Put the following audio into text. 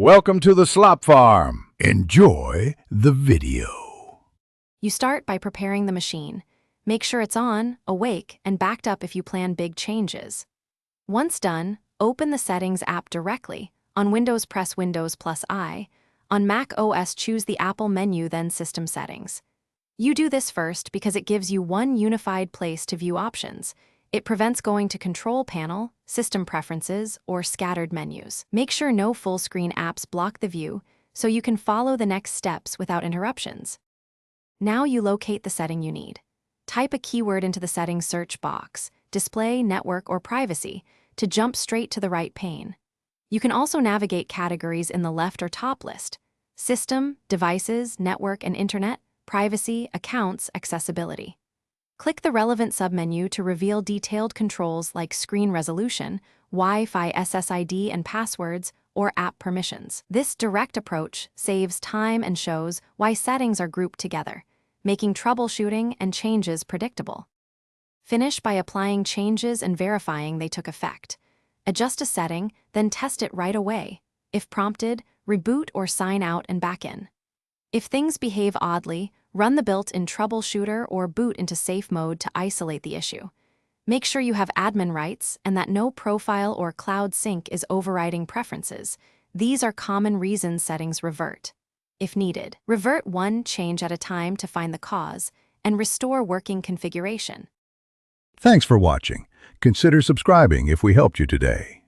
Welcome to the Slop Farm. Enjoy the video. You start by preparing the machine. Make sure it's on, awake, and backed up if you plan big changes. Once done, open the Settings app directly. On Windows, press Windows plus I. On Mac OS, choose the Apple menu, then System Settings. You do this first because it gives you one unified place to view options. It prevents going to Control Panel, System Preferences, or scattered menus. Make sure no full-screen apps block the view so you can follow the next steps without interruptions. Now you locate the setting you need. Type a keyword into the settings search box, Display, Network, or Privacy, to jump straight to the right pane. You can also navigate categories in the left or top list: System, Devices, Network and Internet, Privacy, Accounts, Accessibility. Click the relevant submenu to reveal detailed controls like screen resolution, Wi-Fi SSID and passwords, or app permissions. This direct approach saves time and shows why settings are grouped together, making troubleshooting and changes predictable. Finish by applying changes and verifying they took effect. Adjust a setting, then test it right away. If prompted, reboot or sign out and back in. If things behave oddly, run the built-in troubleshooter or boot into safe mode to isolate the issue. Make sure you have admin rights and that no profile or cloud sync is overriding preferences. These are common reasons settings revert. If needed, revert one change at a time to find the cause and restore working configuration. Thanks for watching. Consider subscribing if we helped you today.